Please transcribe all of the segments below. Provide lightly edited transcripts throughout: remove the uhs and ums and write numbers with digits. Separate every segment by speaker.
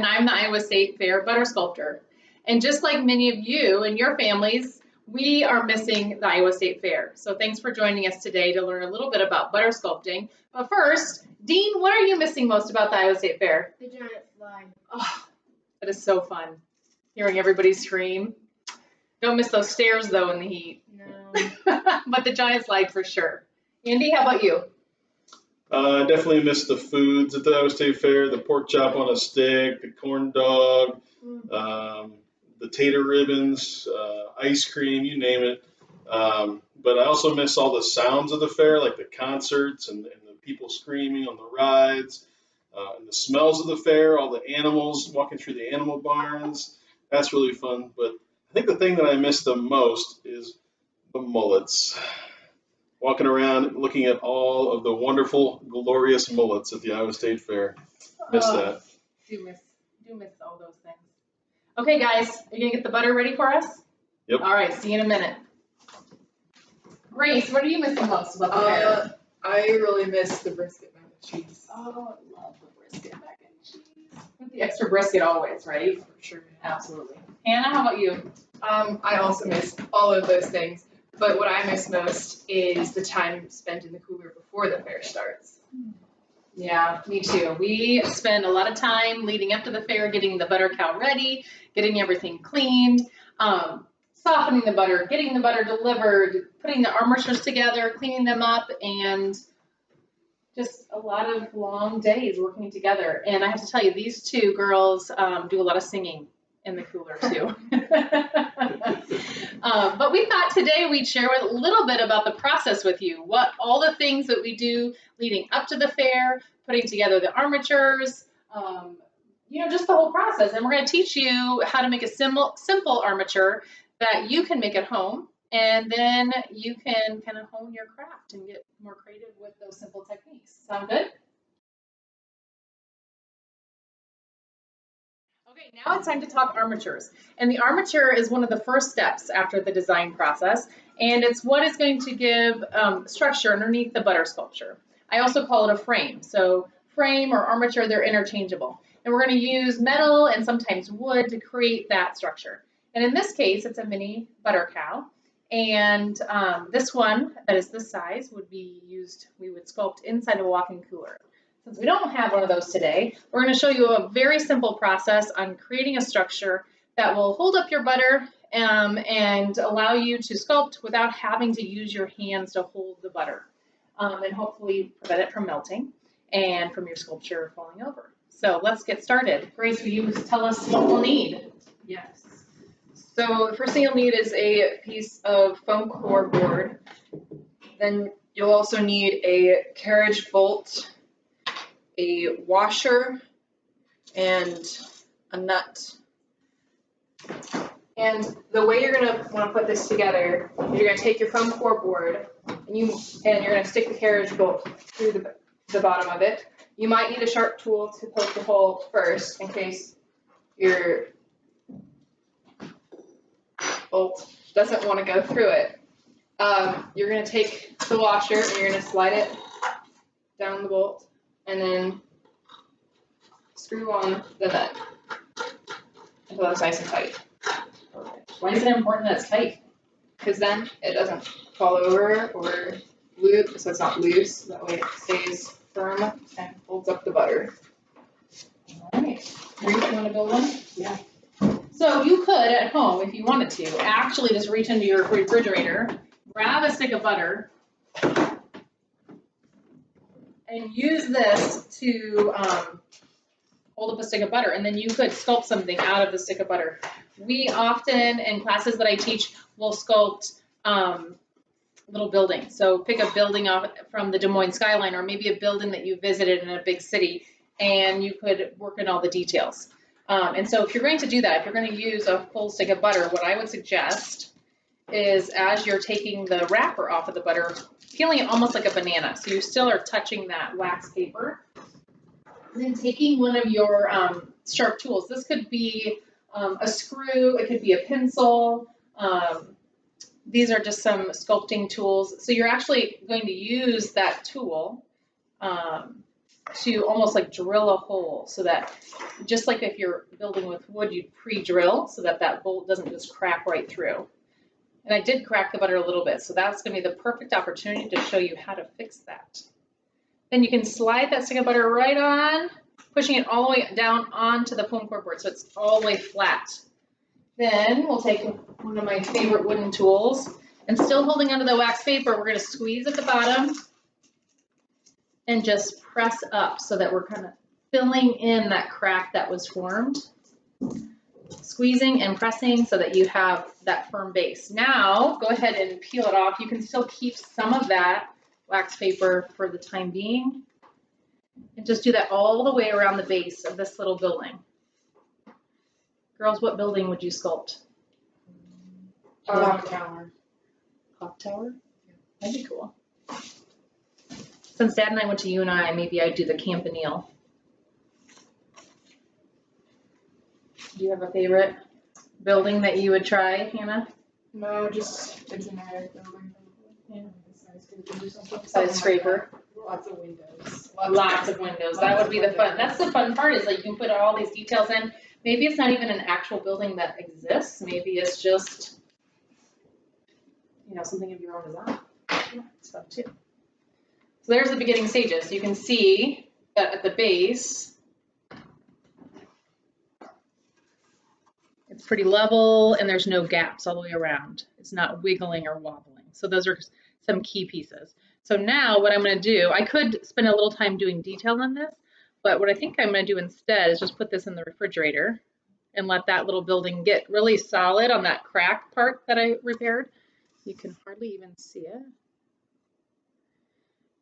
Speaker 1: and I'm the Iowa State Fair butter sculptor. And just like many of you and your families, we are missing the Iowa State Fair. So thanks for joining us today to learn a little bit about butter sculpting. But first, Dean, what are you missing most about the Iowa State Fair?
Speaker 2: The giant slide.
Speaker 1: Oh, that is so fun, hearing everybody scream. Don't miss those stairs, though, in the heat.
Speaker 2: No.
Speaker 1: But the giant slide for sure. Andy, how about you?
Speaker 3: I definitely miss the foods at the Iowa State Fair, the pork chop on a stick, the corn dog, the tater ribbons, ice cream, you name it. But I also miss all the sounds of the fair, like the concerts and the people screaming on the rides, and the smells of the fair, all the animals, walking through the animal barns. That's really fun. But I think the thing that I miss the most is the mullets. Walking around looking at all of the wonderful, glorious mullets at the Iowa State Fair. Miss that.
Speaker 1: Do miss all those things. Okay, guys, are you going to get the butter ready for us?
Speaker 3: Yep.
Speaker 1: All right, see you in a minute. Grace, what are you missing most about the fair?
Speaker 4: I really miss the brisket mac and cheese.
Speaker 1: Oh, I love the brisket mac and cheese. With the extra brisket always, right?
Speaker 4: For sure.
Speaker 1: Absolutely. Hannah, how about you?
Speaker 4: I also miss all of those things, but what I miss most is the time spent in the cooler before the fair starts.
Speaker 1: Yeah, me too. We spend a lot of time leading up to the fair, getting the butter cow ready, getting everything cleaned, softening the butter, getting the butter delivered, putting the armatures together, cleaning them up, and just a lot of long days working together. And I have to tell you, these two girls do a lot of singing in the cooler too. But we thought today we'd share a little bit about the process with you, what all the things that we do leading up to the fair, putting together the armatures, just the whole process. And we're going to teach you how to make a simple armature that you can make at home, and then you can kind of hone your craft and get more creative with those simple techniques. Sound good? Okay, now it's time to talk armatures. And the armature is one of the first steps after the design process, and it's what is going to give structure underneath the butter sculpture. I also call it a frame. So frame or armature, they're interchangeable. And we're going to use metal and sometimes wood to create that structure. And in this case, it's a mini butter cow. And this one that is this size would be used, we would sculpt inside of a walk-in cooler. Since we don't have one of those today, we're going to show you a very simple process on creating a structure that will hold up your butter and allow you to sculpt without having to use your hands to hold the butter, and hopefully prevent it from melting and from your sculpture falling over. So let's get started. Grace, will you tell us what we'll need?
Speaker 4: Yes. So the first thing you'll need is a piece of foam core board. Then you'll also need a carriage bolt, a washer, and a nut. And the way you're going to want to put this together is you're going to take your foam core board and you're going to stick the carriage bolt through the bottom of it. You might need a sharp tool to poke the hole first in case your bolt doesn't want to go through it. You're going to take the washer and you're going to slide it down the bolt and then screw on the nut until it's nice and tight.
Speaker 1: Why is it important that it's tight?
Speaker 4: Because then it doesn't fall over or loop, so it's not loose. That way it stays firm and holds up the butter.
Speaker 1: All right. Grace, you want to build one? Yeah. So you could, at home, if you wanted to, actually just reach into your refrigerator, grab a stick of butter, and use this to hold up a stick of butter, and then you could sculpt something out of the stick of butter. We often, in classes that I teach, will sculpt little buildings. So pick a building off from the Des Moines skyline, or maybe a building that you visited in a big city, and you could work in all the details. And so if you're going to do that, if you're going to use a full stick of butter, what I would suggest is as you're taking the wrapper off of the butter, peeling it almost like a banana. So you still are touching that wax paper. And then taking one of your sharp tools. This could be a screw, it could be a pencil. These are just some sculpting tools. So you're actually going to use that tool to almost like drill a hole so that, just like if you're building with wood, you'd pre-drill so that that bolt doesn't just crack right through. And I did crack the butter a little bit, so that's going to be the perfect opportunity to show you how to fix that. Then you can slide that stick of butter right on, pushing it all the way down onto the foam core board so it's all the way flat. Then we'll take one of my favorite wooden tools, and still holding onto the wax paper, we're going to squeeze at the bottom and just press up so that we're kind of filling in that crack that was formed. Squeezing and pressing so that you have that firm base. Now, go ahead and peel it off. You can still keep some of that wax paper for the time being. And just do that all the way around the base of this little building. Girls, what building would you sculpt?
Speaker 4: Clock tower.
Speaker 1: Clock tower? That'd be cool. Since Dad and I went to UNI, maybe I'd do the campanile. Do you have a favorite building that you would try, Hannah?
Speaker 2: No, just a generic building.
Speaker 1: Yeah.
Speaker 2: Skyscraper.
Speaker 1: Skyscraper.
Speaker 2: Lots of windows.
Speaker 1: Lots of windows. That would be the fun. That's the fun part, is like you can put all these details in. Maybe it's not even an actual building that exists. Maybe it's just, you know, something of your own design. Yeah, it's fun too. So there's the beginning stages. You can see that at the base, it's pretty level and there's no gaps all the way around. It's not wiggling or wobbling. So those are some key pieces. So now what I'm going to do, I could spend a little time doing detail on this, but what I think I'm going to do instead is just put this in the refrigerator and let that little building get really solid on that crack part that I repaired. You can hardly even see it.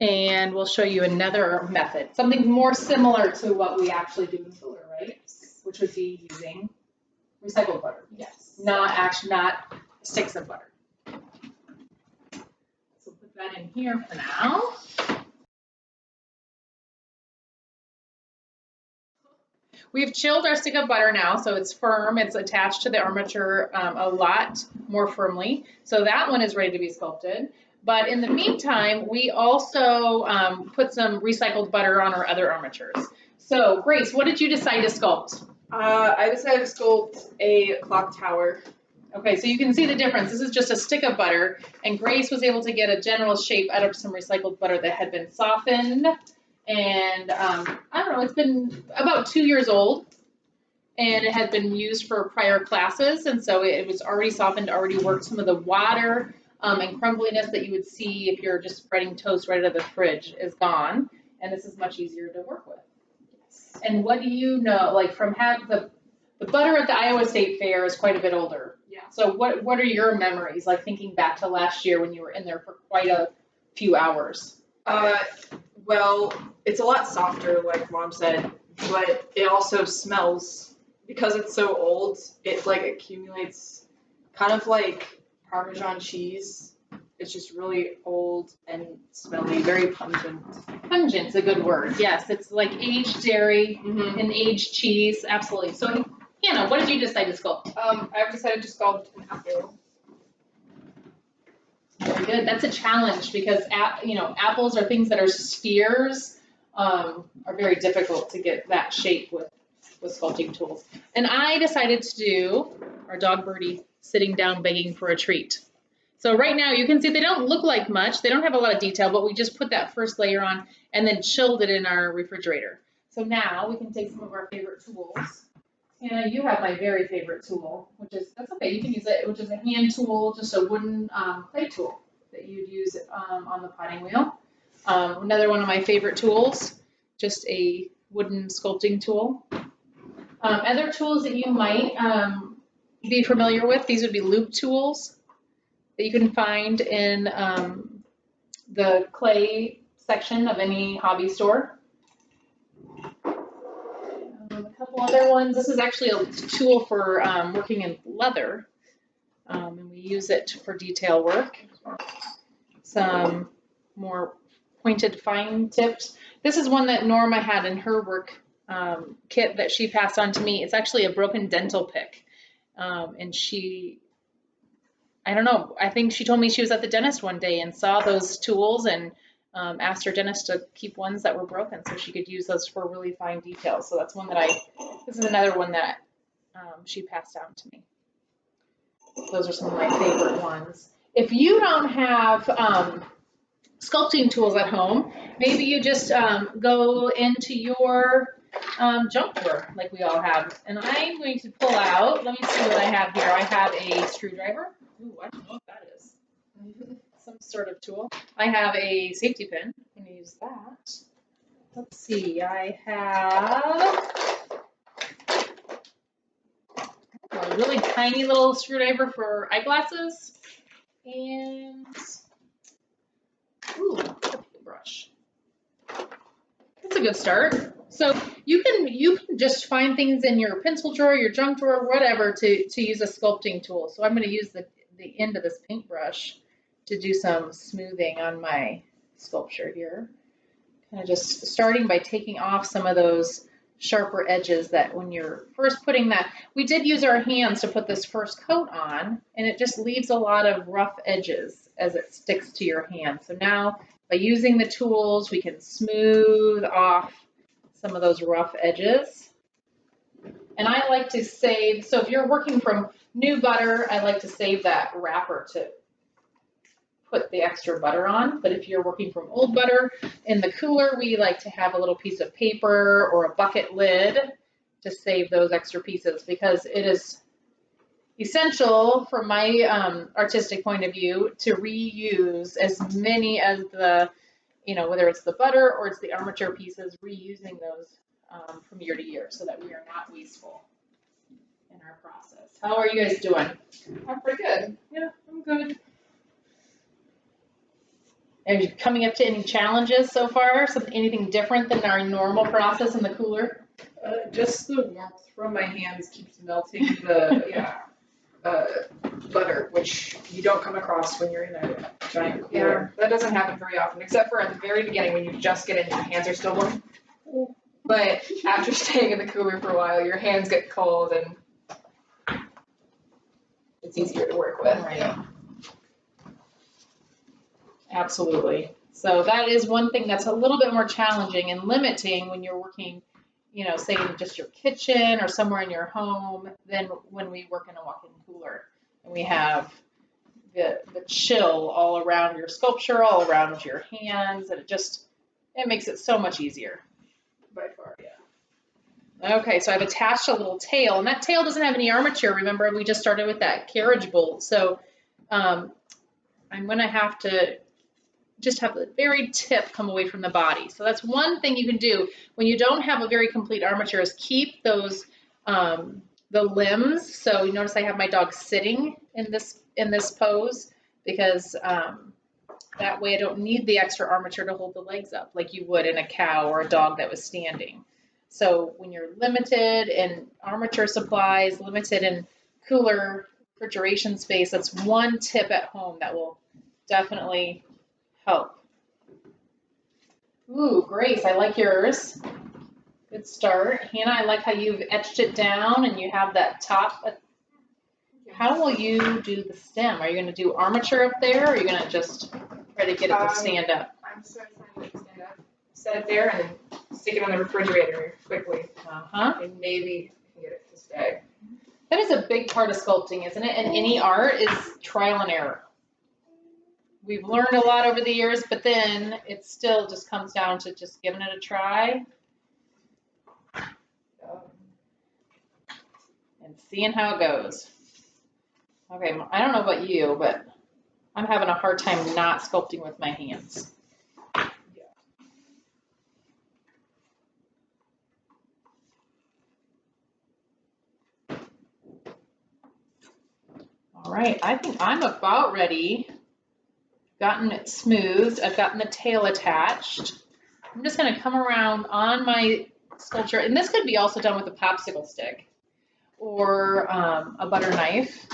Speaker 1: And we'll show you another method, something more similar to what we actually do in solar, right? Which would be using recycled butter.
Speaker 2: Yes.
Speaker 1: Not sticks of butter. So put that in here for now. We've chilled our stick of butter now, so it's firm. It's attached to the armature a lot more firmly. So that one is ready to be sculpted. But in the meantime, we also put some recycled butter on our other armatures. So Grace, what did you decide to sculpt?
Speaker 4: I decided to sculpt a clock tower.
Speaker 1: Okay, so you can see the difference. This is just a stick of butter, and Grace was able to get a general shape out of some recycled butter that had been softened. And I don't know, it's been about 2 years old, and it had been used for prior classes, and so it was already softened, already worked. Some of the water and crumbliness that you would see if you're just spreading toast right out of the fridge is gone, and this is much easier to work with. Yes. And what do you know, like from having the butter at the Iowa State Fair is quite a bit older.
Speaker 2: Yeah.
Speaker 1: So what are your memories, like thinking back to last year when you were in there for quite a few hours?
Speaker 4: Well, it's a lot softer, like Mom said, but it also smells, because it's so old, it like accumulates kind of like Parmesan cheese. It's just really old and smelly, very pungent.
Speaker 1: Pungent's a good word. Yes, it's like aged dairy and aged cheese. Absolutely. So, Hannah, what did you decide to sculpt?
Speaker 2: I've decided to sculpt an apple.
Speaker 1: Very good. That's a challenge because apples are things that are spheres, are very difficult to get that shape with sculpting tools. And I decided to do our dog Birdie sitting down begging for a treat. So right now you can see they don't look like much. They don't have a lot of detail, but we just put that first layer on and then chilled it in our refrigerator. So now we can take some of our favorite tools. Hannah, you have my very favorite tool, which is, that's okay, you can use it, which is a hand tool, just a wooden clay tool that you'd use on the potting wheel. Another one of my favorite tools, just a wooden sculpting tool. Other tools that you might be familiar with, these would be loop tools that you can find in the clay section of any hobby store. A couple other ones. This is actually a tool for working in leather, and we use it for detail work. Some more pointed, fine tipped. This is one that Norma had in her work kit that she passed on to me. It's actually a broken dental pick, and I don't know, I think she told me she was at the dentist one day and saw those tools and asked her dentist to keep ones that were broken so she could use those for really fine details. So that's one that this is another one that she passed down to me. Those are some of my favorite ones. If you don't have sculpting tools at home, maybe you just go into your junk drawer like we all have. And I'm going to pull out, let me see what I have here. I have a screwdriver. Ooh, I don't know what that is. Some sort of tool. I have a safety pin. I'm going to use that. Let's see, I have a really tiny little screwdriver for eyeglasses. And, ooh, a paintbrush. That's a good start. So you can just find things in your pencil drawer, your junk drawer, whatever, to use a sculpting tool. So I'm going to use the end of this paintbrush to do some smoothing on my sculpture here. Kind of just starting by taking off some of those sharper edges that when you're first putting that, we did use our hands to put this first coat on, and it just leaves a lot of rough edges as it sticks to your hand. So now by using the tools, we can smooth off some of those rough edges. And I like to save, so if you're working from new butter, I like to save that wrapper to put the extra butter on. But if you're working from old butter, in the cooler, we like to have a little piece of paper or a bucket lid to save those extra pieces, because it is essential from my artistic point of view to reuse as many as the, whether it's the butter or it's the armature pieces, reusing those from year to year so that we are not wasteful in our process. How are you guys doing?
Speaker 2: I'm pretty good.
Speaker 1: Yeah, I'm good. Are you coming up to any challenges so far? Anything different than our normal process in the cooler?
Speaker 4: Just the warmth from my hands keeps melting the butter, which you don't come across when you're in a giant cooler.
Speaker 2: Yeah, that doesn't happen very often, except for at the very beginning when you just get in, your hands are still warm. But after staying in the cooler for a while, your hands get cold and it's easier to work with.
Speaker 1: Right. Absolutely. So that is one thing that's a little bit more challenging and limiting when you're working, say in just your kitchen or somewhere in your home than when we work in a walk-in cooler. And we have the chill all around your sculpture, all around your hands, and it makes it so much easier.
Speaker 2: By far, yeah.
Speaker 1: Okay, so I've attached a little tail, and that tail doesn't have any armature. Remember, we just started with that carriage bolt. So I'm going to have to just have the very tip come away from the body. So that's one thing you can do when you don't have a very complete armature, is keep those the limbs. So you notice I have my dog sitting in this pose, because that way I don't need the extra armature to hold the legs up like you would in a cow or a dog that was standing. So when you're limited in armature supplies, limited in cooler refrigeration space, that's one tip at home that will definitely help. Ooh, Grace, I like yours. Good start. Hannah, I like how you've etched it down and you have that top. How will you do the stem? Are you going to do armature up there, or are you going to just try to get it to stand up?
Speaker 2: I'm so excited to stand up. Set it there and then stick it on the refrigerator quickly. And maybe I can get it to stay.
Speaker 1: That is a big part of sculpting, isn't it? And any art is trial and error. We've learned a lot over the years, but then it still just comes down to just giving it a try and seeing how it goes. Okay, I don't know about you, but I'm having a hard time not sculpting with my hands. All right, I think I'm about ready. Gotten it smoothed. I've gotten the tail attached. I'm just going to come around on my sculpture, and this could be also done with a popsicle stick or a butter knife,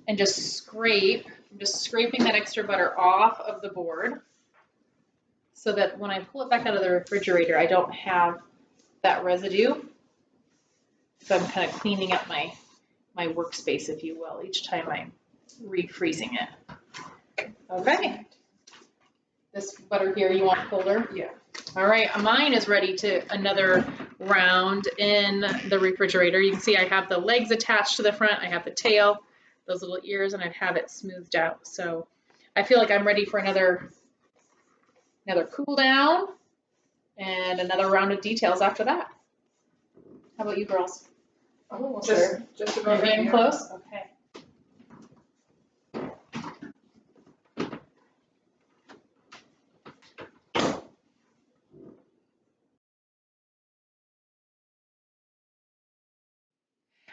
Speaker 1: and just scrape. I'm just scraping that extra butter off of the board so that when I pull it back out of the refrigerator, I don't have that residue. So I'm kind of cleaning up my workspace, if you will, each time I'm refreezing it. Okay. This butter here, you want colder?
Speaker 4: Yeah.
Speaker 1: All right, mine is ready to another round in the refrigerator. You can see I have the legs attached to the front, I have the tail, those little ears, and I have it smoothed out. So I feel like I'm ready for another cool down and another round of details after that. How about you girls?
Speaker 2: Oh, just
Speaker 1: You're
Speaker 2: about ready.
Speaker 1: getting close? Okay.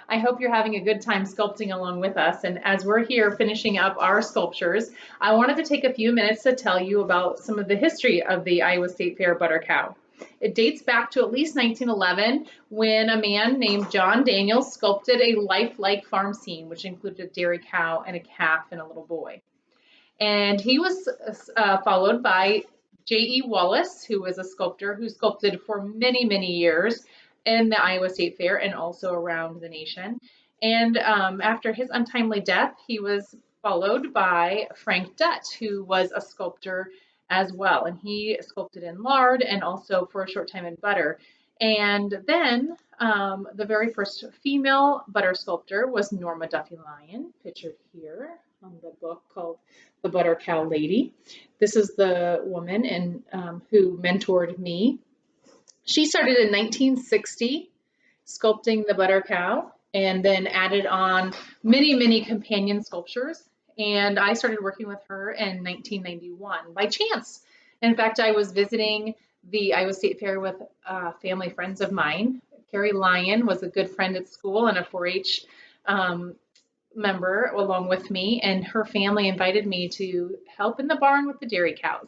Speaker 1: I hope you're having a good time sculpting along with us. And as we're here finishing up our sculptures, I wanted to take a few minutes to tell you about some of the history of the Iowa State Fair butter cow. It dates back to at least 1911 when a man named John Daniels sculpted a lifelike farm scene, which included a dairy cow and a calf and a little boy. And he was followed by J.E. Wallace, who was a sculptor who sculpted for many, many years in the Iowa State Fair and also around the nation. And after his untimely death, he was followed by Frank Dutt, who was a sculptor as well. And he sculpted in lard and also for a short time in butter. And then the very first female butter sculptor was Norma Duffy Lyon, pictured here on the book called The Butter Cow Lady. This is the woman who mentored me. She started in 1960 sculpting the butter cow and then added on many, many companion sculptures. And I started working with her in 1991 by chance. In fact, I was visiting the Iowa State Fair with family friends of mine. Carrie Lyon was a good friend at school and a 4-H member along with me, and her family invited me to help in the barn with the dairy cows.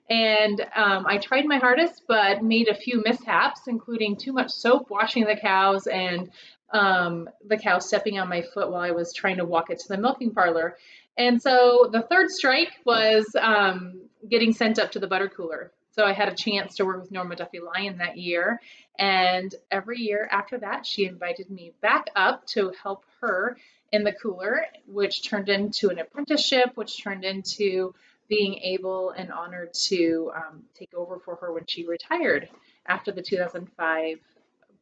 Speaker 1: And I tried my hardest, but made a few mishaps, including too much soap washing the cows and the cow stepping on my foot while I was trying to walk it to the milking parlor. And so the third strike was getting sent up to the butter cooler. So I had a chance to work with Norma Duffy Lyon that year. And every year after that, she invited me back up to help her in the cooler, which turned into an apprenticeship, which turned into being able and honored to take over for her when she retired after the 2005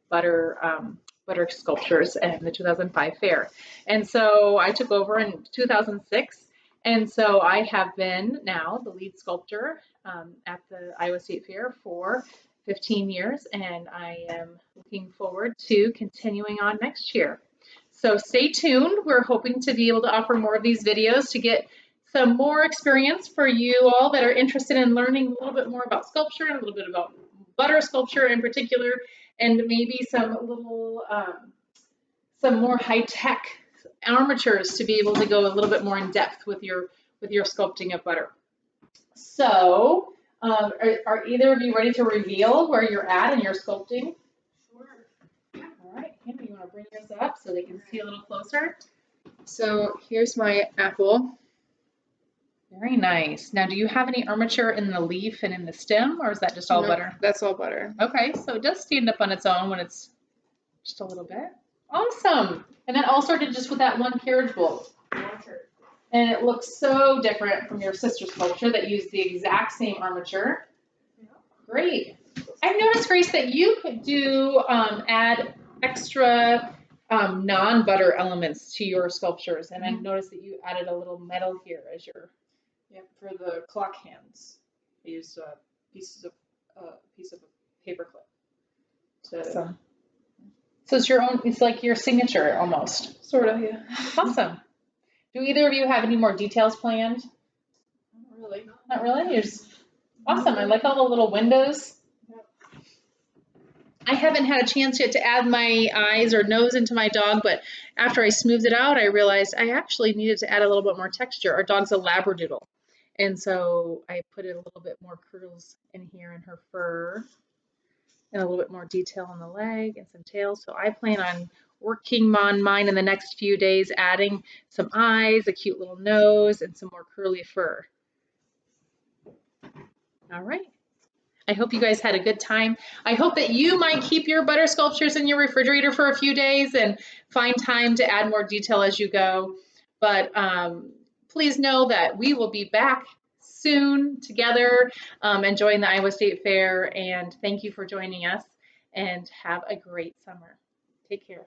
Speaker 1: butter sculptures and the 2005 fair. And so I took over in 2006. And so I have been now the lead sculptor at the Iowa State Fair for 15 years, and I am looking forward to continuing on next year. So stay tuned. We're hoping to be able to offer more of these videos to get some more experience for you all that are interested in learning a little bit more about sculpture and a little bit about butter sculpture in particular, and maybe some little, some more high-tech armatures to be able to go a little bit more in depth with your sculpting of butter. So, are either of you ready to reveal where you're at in your sculpting?
Speaker 2: Sure.
Speaker 1: All right, Hannah, you want to bring yours up so they can see a little closer?
Speaker 4: So here's my apple.
Speaker 1: Very nice. Now, do you have any armature in the leaf and in the stem, or is that just all
Speaker 4: No,
Speaker 1: butter?
Speaker 4: That's all butter.
Speaker 1: Okay, so it does stand up on its own when it's just a little bit. Awesome. And that all started just with that one carriage bolt. And it looks so different from your sister's sculpture that used the exact same armature.
Speaker 2: Yeah.
Speaker 1: Great. I've noticed, Grace, that you could do add extra non-butter elements to your sculptures. And I've noticed that you added a little metal here as your...
Speaker 4: Yep, for the clock hands, I used a piece of a paper clip.
Speaker 1: Awesome. So it's your own, it's like your signature almost.
Speaker 4: Sort of, yeah.
Speaker 1: Awesome. Do either of you have any more details planned?
Speaker 4: Not really.
Speaker 1: Not really? You're just awesome. I like all the little windows. I haven't had a chance yet to add my eyes or nose into my dog, but after I smoothed it out, I realized I actually needed to add a little bit more texture. Our dog's a Labradoodle. And so I put in a little bit more curls in here in her fur and a little bit more detail on the leg and some tail. So I plan on working on mine in the next few days, adding some eyes, a cute little nose, and some more curly fur. All right. I hope you guys had a good time. I hope that you might keep your butter sculptures in your refrigerator for a few days and find time to add more detail as you go. But please know that we will be back soon together, enjoying the Iowa State Fair. And thank you for joining us, and have a great summer. Take care.